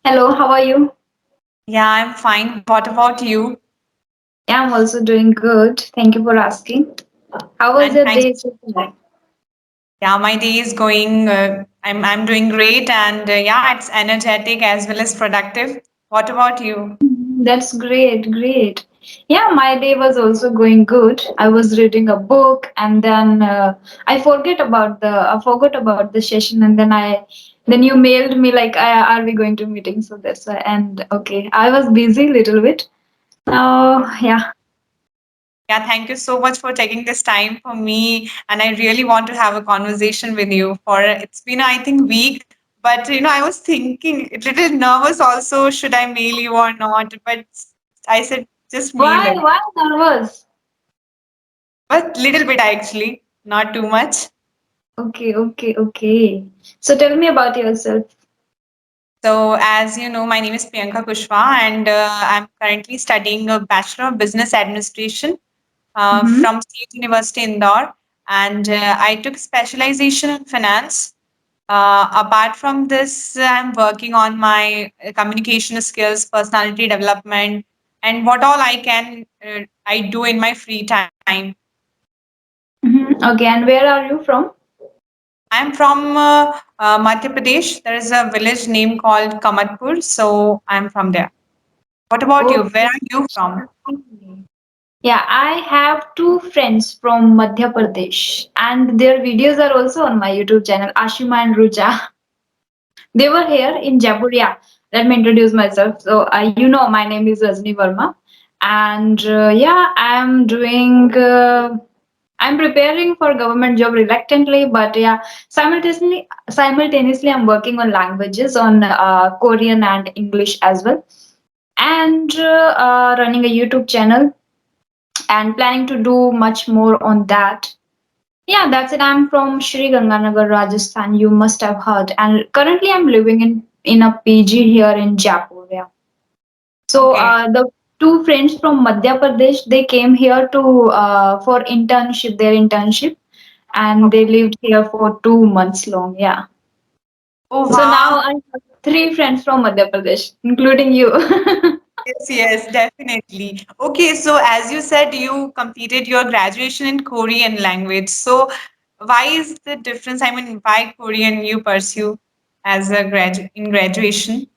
Hello, how are you? Yeah, I'm fine. What about you? Yeah, I'm also doing good. Thank you for asking. How was And your thanks. day so far? Yeah, my day is going. I'm doing great, and yeah, it's energetic as well as productive. What about you? That's great, great. Yeah, my day was also going good. I was reading a book, and then I forgot about the session, and then you mailed me like, "Are we going to meeting?" So that's why. And okay, I was busy a little bit. Oh, Okay. yeah. Yeah, thank you so much for taking this time for me, and I really want to have a conversation with you. For it's been, I think, week, but I was thinking a little nervous also. Should I mail you or not? But I said just mail Why? it. Why nervous? But little bit actually, not too much. Okay, okay, okay. So tell me about yourself. So, as you know, my name is Priyanka Kushwa, and I'm currently studying a Bachelor of Business Administration Mm-hmm. from State University Indore, and I took specialization in finance. Apart from this, I'm working on my communication skills, personality development, and what all I do in my free time. Mm-hmm. Okay, and where are you from? I'm from Madhya Pradesh. There is a village name called Kamatpur, so I'm from there. What about you? Where Okay. are you from? Yeah, I have two friends from Madhya Pradesh, and their videos are also on my YouTube channel, Ashima and Ruja. They were here in Jaipur. Yeah, let me introduce myself. So, my name is Rajni Verma, and yeah, I'm preparing for government job reluctantly, but yeah, simultaneously, I'm working on languages on Korean and English as well, and running a YouTube channel and planning to do much more on that. Yeah, that's it. I'm from Shri Ganganagar, Rajasthan. You must have heard. And currently, I'm living in a PG here in Jaipur. Yeah. So Okay. the two friends from Madhya Pradesh, they came here to for internship, their internship, and they Okay. lived here for 2 months long. Yeah. Oh, So wow. now I have three friends from Madhya Pradesh, including you. Yes, yes, definitely. Okay, so as you said, you completed your graduation in Korean language. So why is the difference? I mean, why Korean you pursue as a graduation?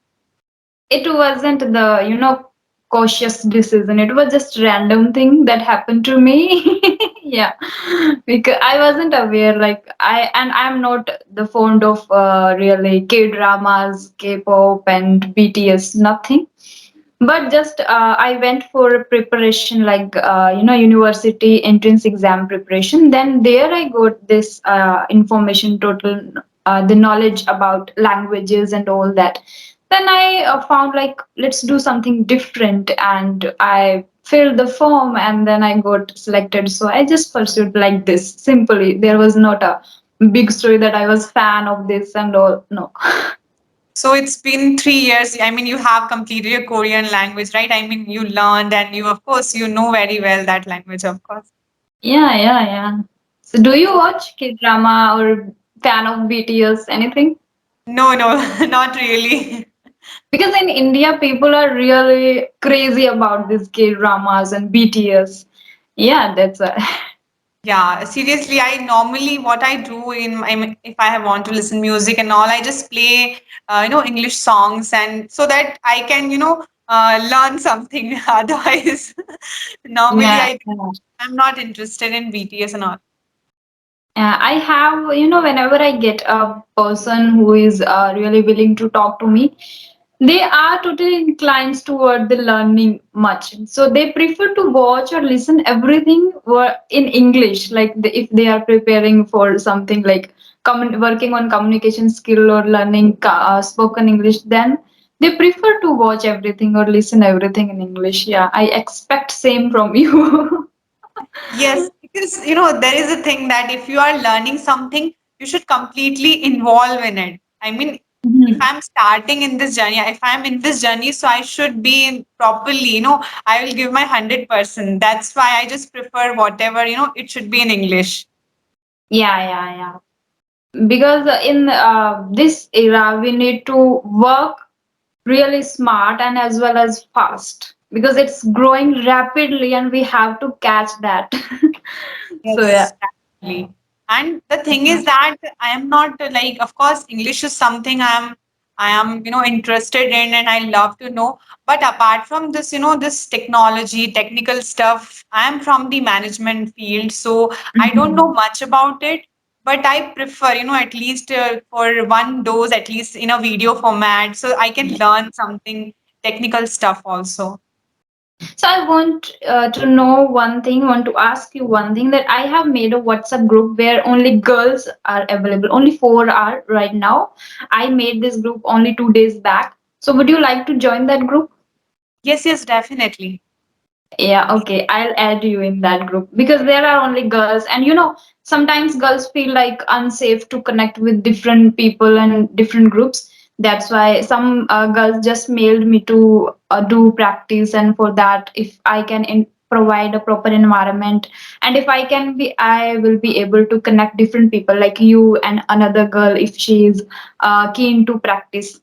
It wasn't the cautious decision. It was just random thing that happened to me. Yeah, because I wasn't aware. Like I'm not the fond of really K dramas, K-pop, and BTS. Nothing. But just I went for a preparation, like university entrance exam preparation. Then there I got this information, total the knowledge about languages and all that. Then I found like let's do something different, and I filled the form, and then I got selected. So I just pursued like this simply. There was not a big story that I was fan of this and all. No. So it's been 3 years. I mean, you have completed your Korean language, right? I mean, you learned and you, of course, you know very well that language, of course. Yeah, yeah, yeah. So do you watch K-drama or fan of BTS, anything? No, no, not really. Because in India, people are really crazy about these K-dramas and BTS. Yeah, that's a Yeah, seriously, I normally what I do I mean, if I have want to listen music and all, I just play English songs and so that I can learn something. Otherwise, normally yeah. Yeah. I'm not interested in BTS and all. I have, whenever I get a person who is really willing to talk to me, they are totally inclined toward the learning much. So they prefer to watch or listen everything in English, like if they are preparing for something like working on communication skill or learning spoken English, then they prefer to watch everything or listen everything in English. Yeah, I expect same from you. Yes, because there is a thing that if you are learning something, you should completely involve in it. I mean, if Mhm. I'm starting in this journey, if I'm in this journey, so I should be in properly, I will give my 100%. That's why I just prefer whatever, it should be in English. Yeah, yeah, yeah. Because in this era we need to work really smart and as well as fast because it's growing rapidly and we have to catch that. So yeah. Yes, definitely. And the thing is that I am not like, of course, English is something I am interested in and I love to know. But apart from this, this technology, technical stuff, I am from the management field, so I don't know Mhm. much about it. But I prefer, at least for one dose, at least in a video format, so I can learn something technical stuff also. So I want to know one thing, want to ask you one thing that I have made a WhatsApp group where only girls are available. Only four are right now. I made this group only 2 days back. So would you like to join that group? Yes, yes, definitely. Yeah, okay. I'll add you in that group because there are only girls, and sometimes girls feel like unsafe to connect with different people and different groups. That's why some girls just mailed me to do practice, and for that, if I can provide a proper environment, and if I will be able to connect different people like you and another girl if she is keen to practice,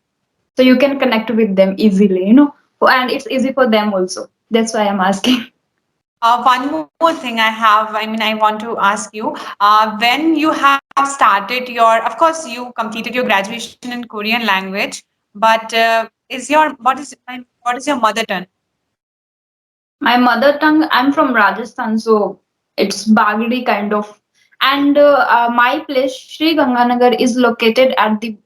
so you can connect with them easily. And it's easy for them also. That's why I'm asking. One more thing I want to ask you. When you have started of course, you completed your graduation in Korean language, but what is your mother tongue? My mother tongue, I'm from Rajasthan, so it's Bagdi kind of. And my place, Sri Ganganagar, is located at the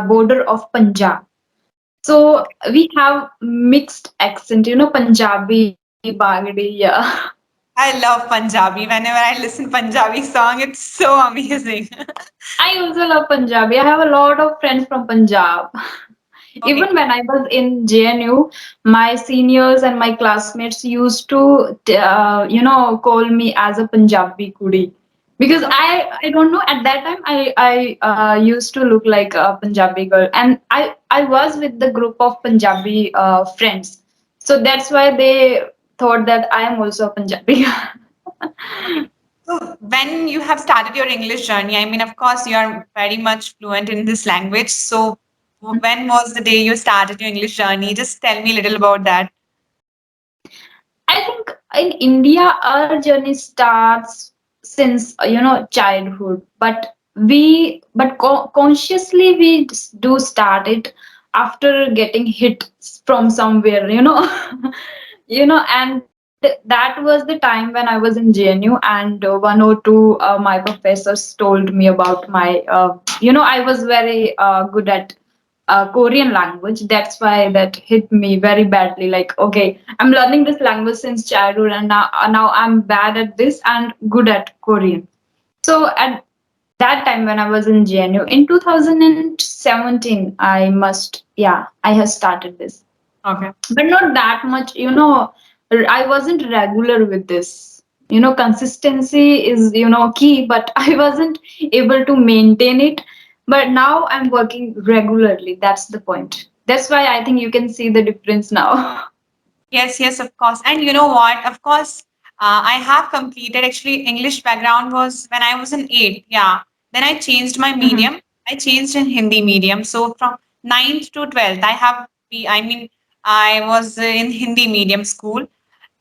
border of Punjab. So we have mixed accent, Punjabi, Bagdi, yeah. I love Punjabi. Whenever I listen Punjabi song, it's so amazing. I also love Punjabi. I have a lot of friends from Punjab. Okay. Even when I was in JNU, my seniors and my classmates used to, call me as a Punjabi kudi. Because Okay. I don't know, at that time I used to look like a Punjabi girl, and I was with the group of Punjabi friends, so that's why they thought that I am also a Punjabi. Okay. So when you have started your English journey, of course, you are very much fluent in this language. So when was the day you started your English journey? Just tell me a little about that. I think in India, our journey starts since childhood, but consciously we do start it after getting hit from somewhere. And that was the time when I was in JNU, and one or two my professors told me about I was very good at Korean language. That's why that hit me very badly. Like, okay, I'm learning this language since childhood, and now I'm bad at this and good at Korean. So at that time when I was in JNU in 2017, I have started this, Okay. but not that much. I wasn't regular with this. Consistency is key, but I wasn't able to maintain it. But now I'm working regularly. That's the point. That's why I think you can see the difference now. Yes, yes, of course. And you know what? Of course, I have completed actually English background was when I was in eighth. Yeah. Then I changed my Mhm. medium. I changed in Hindi medium. So from ninth to 12th, I was in Hindi medium school.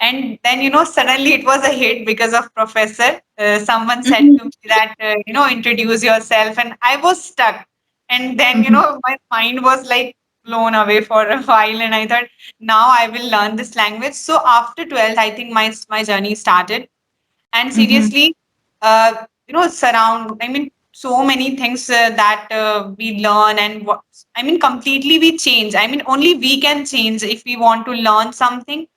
And then, suddenly it was a hit because of professor. Someone said to me Mhm. that, introduce yourself. And I was stuck. And then, Mhm. my mind was like blown away for a while. And I thought, now I will learn this language. So after 12th, I think my journey started. And Mhm. seriously, so many things that we learn and completely we change. Only we can change if we want to learn something.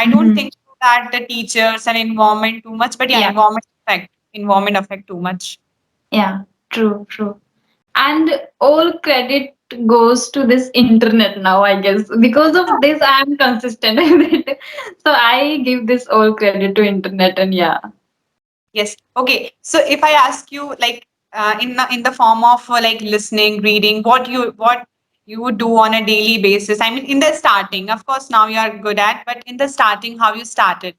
I don't Mhm. think so that the teachers and environment too much, but yeah, Yeah. environment affect too much. Yeah. True. True. And all credit goes to this internet now, I guess. Because of this, I am consistent with it. So I give this all credit to internet, and yeah. Yes. Okay. So if I ask you, like, in the form of like listening, reading, what you would do on a daily basis. In the starting, of course, now you are good at, but in the starting, how you started.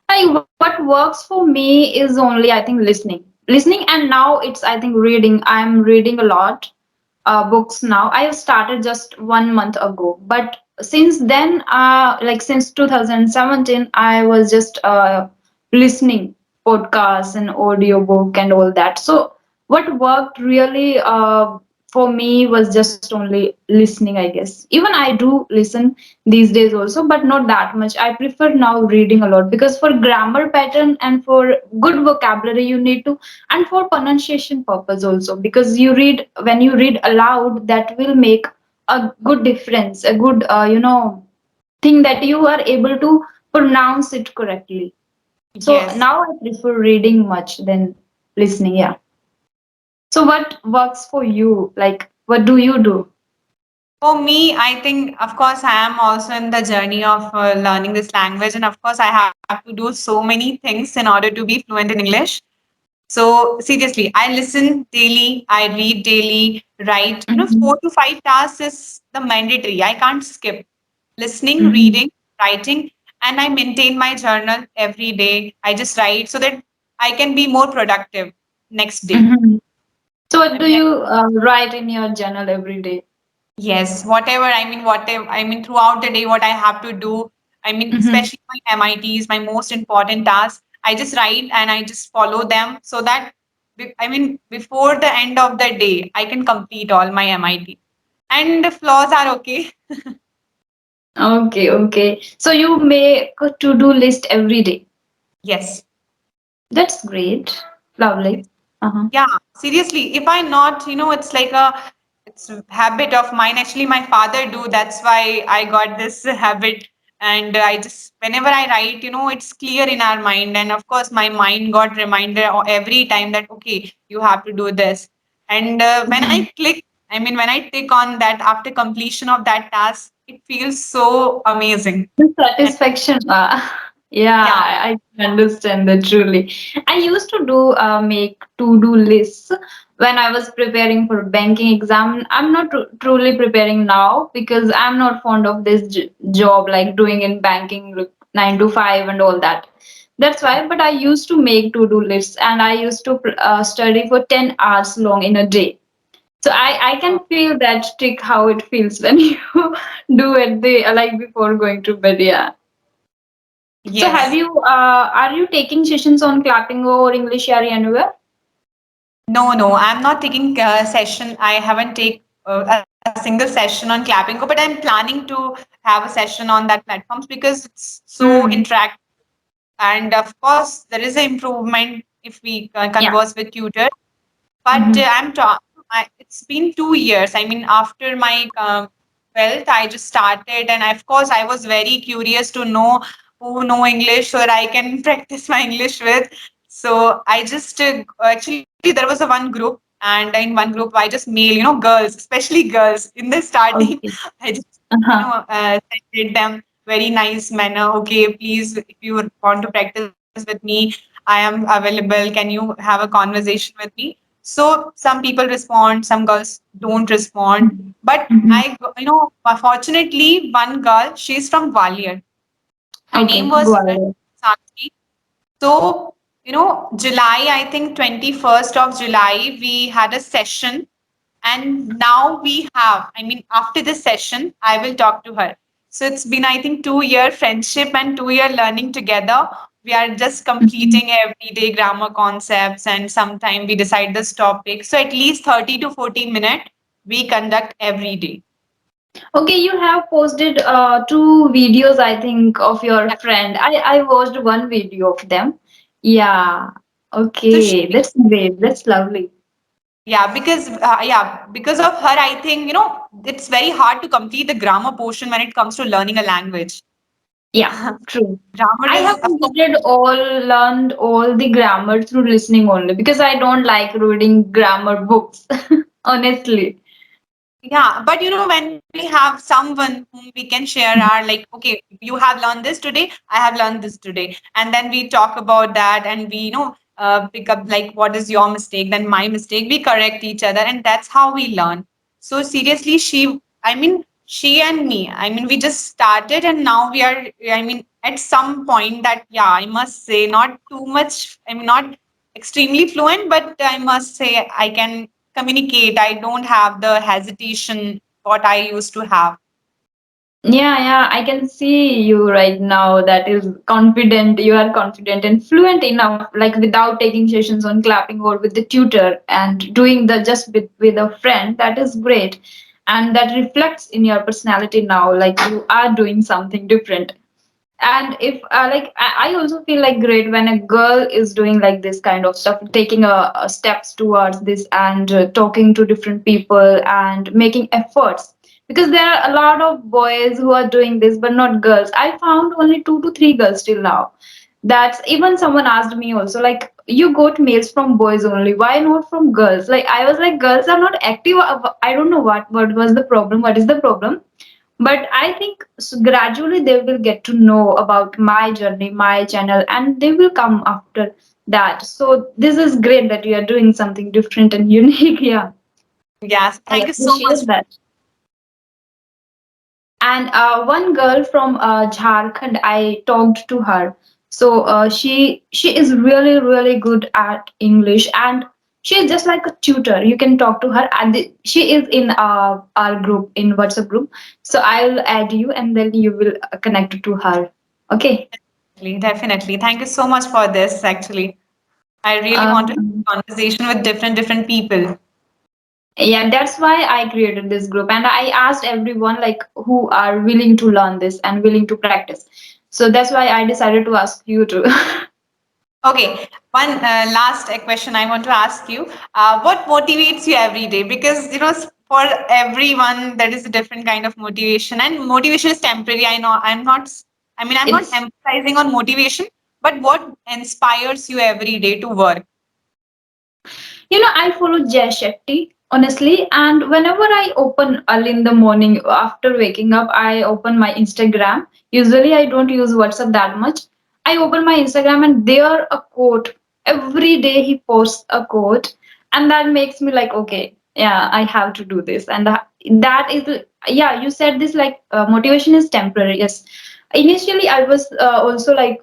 Like what works for me is only I think listening. Listening, and now it's I think reading. I'm reading a lot. books now. I have started just 1 month ago, but since then, like since 2017, I was just listening podcasts and audiobook and all that. So what worked really for me was just only listening, I guess. Even I do listen these days also, but not that much. I prefer now reading a lot, because for grammar pattern and for good vocabulary you need to, and for pronunciation purpose also, because you read, when you read aloud, that will make a good difference, a good thing, that you are able to pronounce it correctly. So Yes. now I prefer reading much than listening. Yeah. So what works for you? Like, what do you do? For me, I think, of course, I am also in the journey of learning this language. And of course, I have to do so many things in order to be fluent in English. So, seriously, I listen daily, I read daily, write. You know, Mhm. 4 to 5 tasks is the mandatory. I can't skip listening, Mhm. reading, writing, and I maintain my journal every day. I just write so that I can be more productive next day. Mhm. So what I do mean, you write in your journal every day? yes, whatever, throughout the day, what I have to do, Mhm. especially my MITs, my most important tasks, I just write and I just follow them so that, before the end of the day, I can complete all my MIT. And the flaws are okay. Okay, okay. So you make a to-do list every day. Yes. That's great. Lovely. Uh-huh. Yeah, seriously, if I not, it's like it's a habit of mine. Actually, my father do. That's why I got this habit. And I just, whenever I write, it's clear in our mind. And of course, my mind got reminder every time that, okay, you have to do this. And when Mhm. I click, when I tick on that after completion of that task, it feels so amazing. The And satisfaction. Yeah, yeah. I can understand that truly. I used to do make to-do lists when I was preparing for banking exam. I'm not truly preparing now, because I'm not fond of this job, like doing in banking, like 9 to 5 and all that. That's why. But I used to make to-do lists, and I used to study for 10 hours long in a day. So I can feel that trick, how it feels when you do it the like before going to bed. Yeah. So have Yes. you are you taking sessions on clapping or English area anywhere? No, no, I'm not taking session. I haven't take a single session on Clapping, but I'm planning to have a session on that platforms because it's so Hmm. interactive. And of course, there is an improvement if we Yeah. converse with tutor. But Hmm. it's been 2 years. After my 12th, I just started, and of course, I was very curious to know who know English so that I can practice my English with. So I just actually there was a one group, and in one group I just mail, girls, especially girls. In the starting, Okay. I just Uh-huh. sent them very nice manner. Okay, please, if you want to practice with me, I am available. Can you have a conversation with me? So some people respond, some girls don't respond. But Hmm. fortunately, one girl, she's from Gwalior. Her Okay. name Go was ahead. Sakshi. So, July, I think 21st of July, we had a session. And now we have, after this session, I will talk to her. So it's been, I think, 2 year friendship and 2 year learning together. We are just Mhm. completing everyday grammar concepts, and sometime we decide this topic. So at least 30 to 40 minutes we conduct every day. Okay, you have posted two videos, I think, of your Yeah. friend. I watched one video of them. Yeah. So Okay, that's great. That's lovely. because of her, I think it's very hard to complete the grammar portion when it comes to learning a language. Yeah, true. Grammar I is, have of course, completed all, learned all the grammar through listening only, because I don't like reading grammar books, honestly. yeah, but when we have someone whom we can share our, like, okay, you have learned this today, I have learned this today, and then we talk about that, and we pick up like what is your mistake, then my mistake, we correct each other, and that's how we learn. So seriously, she and me, we just started, and now we are, at some point that, yeah, I must say, not too much, not extremely fluent, but I must say I can. communicate. I don't have the hesitation what I used to have. Yeah, yeah, I can see you right now. That is confident. You are confident and fluent enough, like without taking sessions on clapping or with the tutor and doing the just with a friend. That is great. And that reflects in your personality now. Like you are doing something different. And if I also feel like great when a girl is doing like this kind of stuff, taking a steps towards this and talking to different people and making efforts, because there are a lot of boys who are doing this but not girls. I found only 2 to 3 girls till now. That's even someone asked me also, like, you got mails from boys only, why not from girls? Like, I was like, girls are not active. I don't know what was the problem, what is the problem. But I think gradually they will get to know about my journey, my channel, and they will come after that. So this is great that you are doing something different and unique. Yeah, Yes, I thank you so much. appreciate that. And one girl from Jharkhand, I talked to her. So she is really really good at English, and she is just like a tutor. You can talk to her, and she is in our group, in WhatsApp group. So I'll add you, and then you will connect to her. Okay. Definitely, definitely. Thank you so much for this. Actually, I really want to Um, have a conversation with different people. yeah, that's why I created this group, and I asked everyone like who are willing to learn this and willing to practice. So that's why I decided to ask you too. Okay, one last question I want to ask you. What motivates you every day? Because, for everyone, that is a different kind of motivation, and motivation is temporary. I know I'm not It's emphasizing on motivation, but what inspires you every day to work? I follow Jay Shetty, honestly, and whenever I open early in the morning after waking up, I open my Instagram. Usually, I don't use WhatsApp that much. I open my Instagram, and there a quote. Every day he posts a quote, and that makes me like, okay, yeah, I have to do this. And that is, yeah, you said this like motivation is temporary. Yes, initially I was also like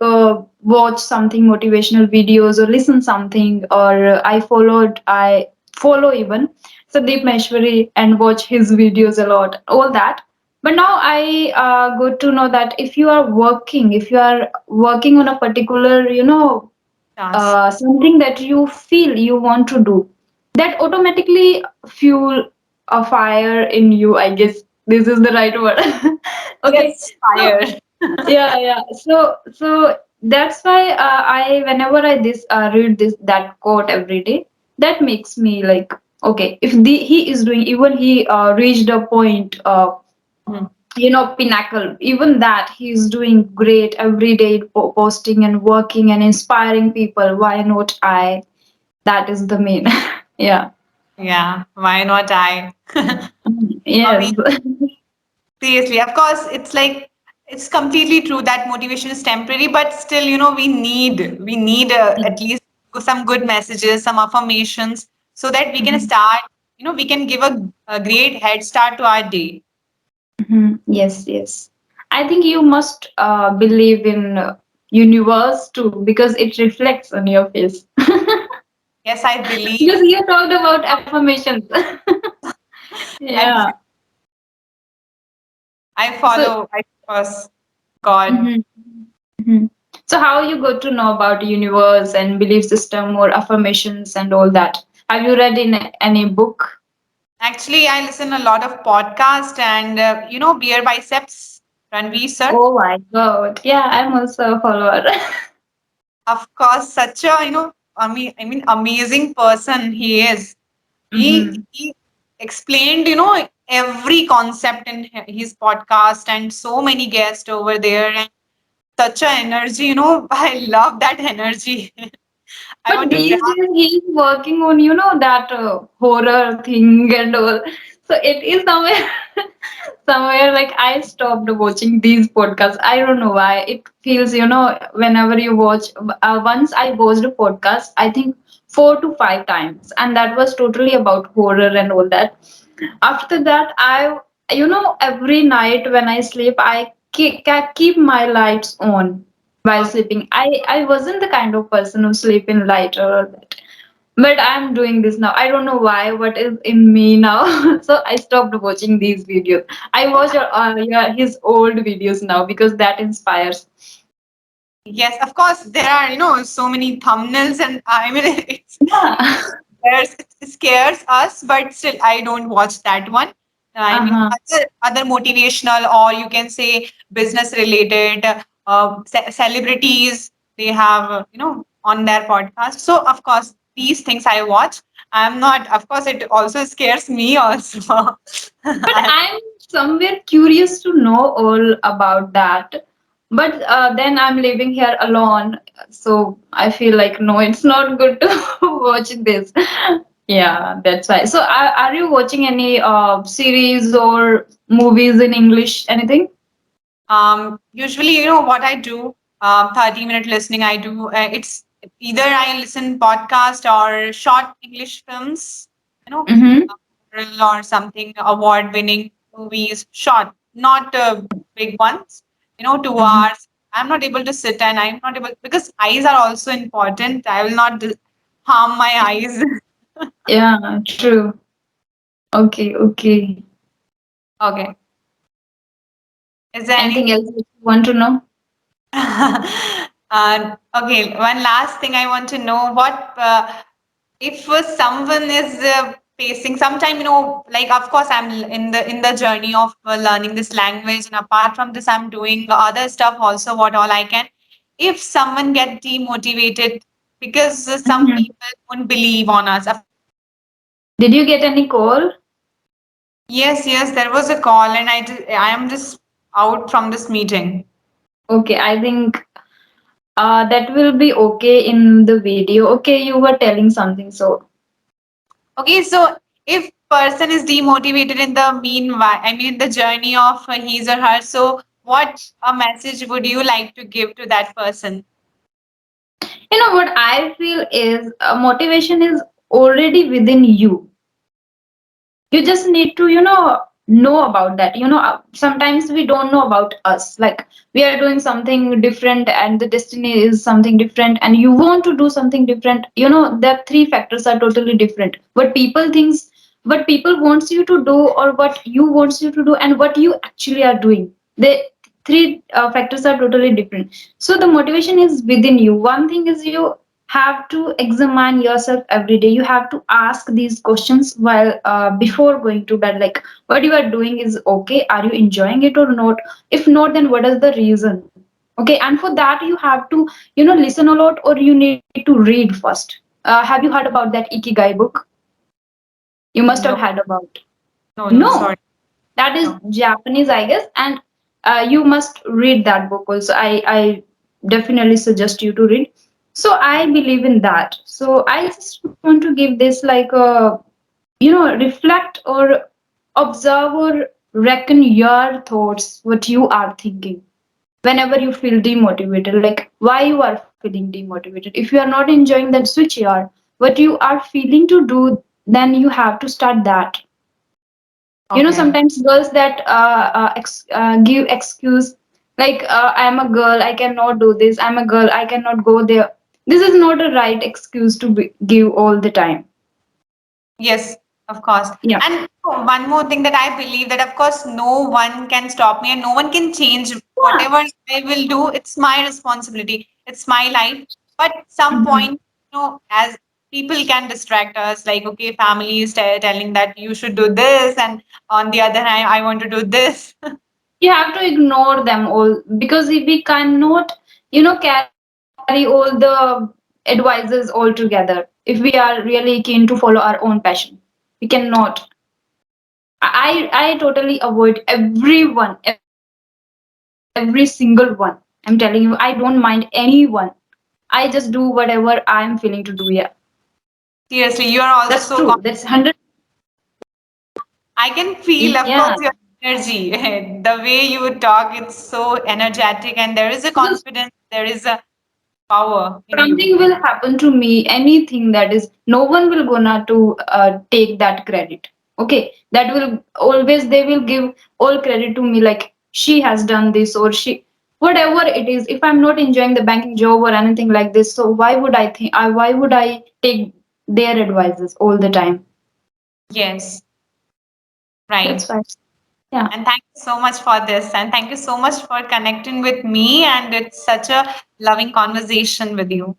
watch something motivational videos or listen something, or I follow even Sandeep Maheshwari and watch his videos a lot, all that. But now I got to know that if you are working on a particular Task. something that you feel you want to do, that automatically fuel a fire in you, I guess this is the right word. Okay, Yes, so fire. yeah, yeah. So that's why I whenever I this read this that quote every day, that makes me like, okay, if he is doing, even he reached a point, Mhm. pinnacle, even that he's doing great every day, posting and working and inspiring people, why not I? That is the main. Yeah. Yeah, why not I? I mean, Yes. seriously, of course, it's completely true that motivation is temporary, but still, we need at least some good messages, some affirmations, so that we can Mhm. start. We can give a great head start to our day. Mhm. Yes, yes. I think you must believe in universe too, because it reflects on your face. Yes, I believe. Because you talked about affirmations. Yeah. Actually, I So, follow. I trust God. mhm, mhm. So how you got to know about universe and belief system or affirmations and all that? Have you read in any book? Actually, I listen a lot of podcast and beer biceps, Ranveer sir. Oh my God. Yeah, I'm also a follower. Of course, such a amazing person he is. Hmm. He explained every concept in his podcast and so many guests over there and such a energy. I love that energy. I But want to these grab. days he's working on, that horror thing and all. So it is somewhere, somewhere like I stopped watching these podcasts. I don't know why. It feels, whenever you watch, once I watched a podcast, I think 4 to 5 times, and that was totally about horror and all that. After that, every night when I sleep, I keep my lights on while Okay. sleeping. I wasn't the kind of person who sleep in light or all that. But I'm doing this now. I don't know why. What is in me now? So I stopped watching these videos. I watch yeah, his old videos now because that inspires. Yes, of course, there are, so many thumbnails, and I mean, Yeah. it scares us, but still, I don't watch that one. I mean, Uh-huh. other motivational, or you can say business related, celebrities, they have, on their podcast. So, of course, these things I watch. I'm not, of course, it also scares me also. But I'm somewhere curious to know all about that. But then I'm living here alone, so I feel like no, it's not good to watch this. Yeah, that's why. So, are you watching any series or movies in English? Anything? Usually, what I do, 30-minute listening, I do. It's either I listen podcast or short English films, you know, Mm-hmm. or something award-winning movies, short, not big ones. 2 hours. I'm not able to sit, and I'm not able because eyes are also important. I will not harm my eyes. Yeah, true. Okay, okay. Okay. Is there Anything anything? else that you want to know? Okay, one last thing I want to know. What if someone is facing sometime, like of course I'm in the journey of learning this language, and apart from this I'm doing other stuff also, what all I can. If someone get demotivated because some Mhm. people won't believe on us. Did you get any call? Yes, there was a call, and I am just out from this meeting. Okay, I think that will be okay in the video. Okay, you were telling something, so Okay, so if person is demotivated in the meanwhile, I mean the journey of his or her, so what a message would you like to give to that person? you know what I feel is motivation is already within you. You just need to know about that. Sometimes we don't know about us, like we are doing something different and the destiny is something different and you want to do something different. The three factors are totally different. What people thinks, what people wants you to do, or what you wants you to do, and what you actually are doing. The three factors are totally different. So the motivation is within you. One thing is you have to examine yourself every day. You have to ask these questions while before going to bed, like what you are doing is okay, are you enjoying it or not? If not, then what is the reason? Okay, and for that you have to listen a lot, or you need to read first. Have you heard about that ikigai book? You must have No, heard about. no, No, sorry, that is no. Japanese, I guess, and you must read that book also. I definitely suggest you to read. So I believe in that. So I just want to give this like a reflect or observe or reckon your thoughts, what you are thinking whenever you feel demotivated, like why you are feeling demotivated. If you are not enjoying that switch here, what you are feeling to do, then you have to start that. Okay. Sometimes girls that give excuse like I am a girl, I cannot do this, I'm a girl, I cannot go there. This is not a right excuse to give all the time. Yes, of course. Yeah. And one more thing that I believe that of course no one can stop me and no one can change Yeah. whatever I will do. It's my responsibility. It's my life. But some Mhm. point, as people can distract us, like okay, family is telling that you should do this, and on the other hand, I want to do this. You have to ignore them all because if we cannot carry all the advices all together. If we are really keen to follow our own passion, we cannot. I totally avoid everyone, every single one. I'm telling you, I don't mind anyone. I just do whatever I'm feeling to do. Yeah, Seriously, you are that's also true. so That's 100. I can feel, of Yeah, course, your energy. The way you would talk, it's so energetic, and there is a because confidence, there is a power in you. something will happen to me, anything that is, no one will gonna to take that credit. Okay, that will always, they will give all credit to me, like she has done this or she, whatever it is. If I'm not enjoying the banking job or anything like this, so why would I think, why would I take their advices all the time. Yes, right. That's why. Yeah. And thank you so much for this. And thank you so much for connecting with me. And it's such a loving conversation with you.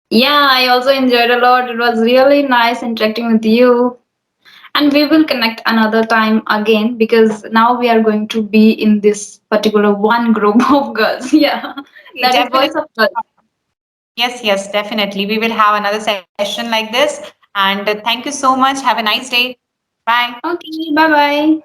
Yeah, I also enjoyed a lot. It was really nice interacting with you. And we will connect another time again because now we are going to be in this particular one group of girls. Yeah. That is Definitely. voice of girls. Yes, yes, definitely. We will have another session like this. And thank you so much. Have a nice day. Bye. Okay, bye bye.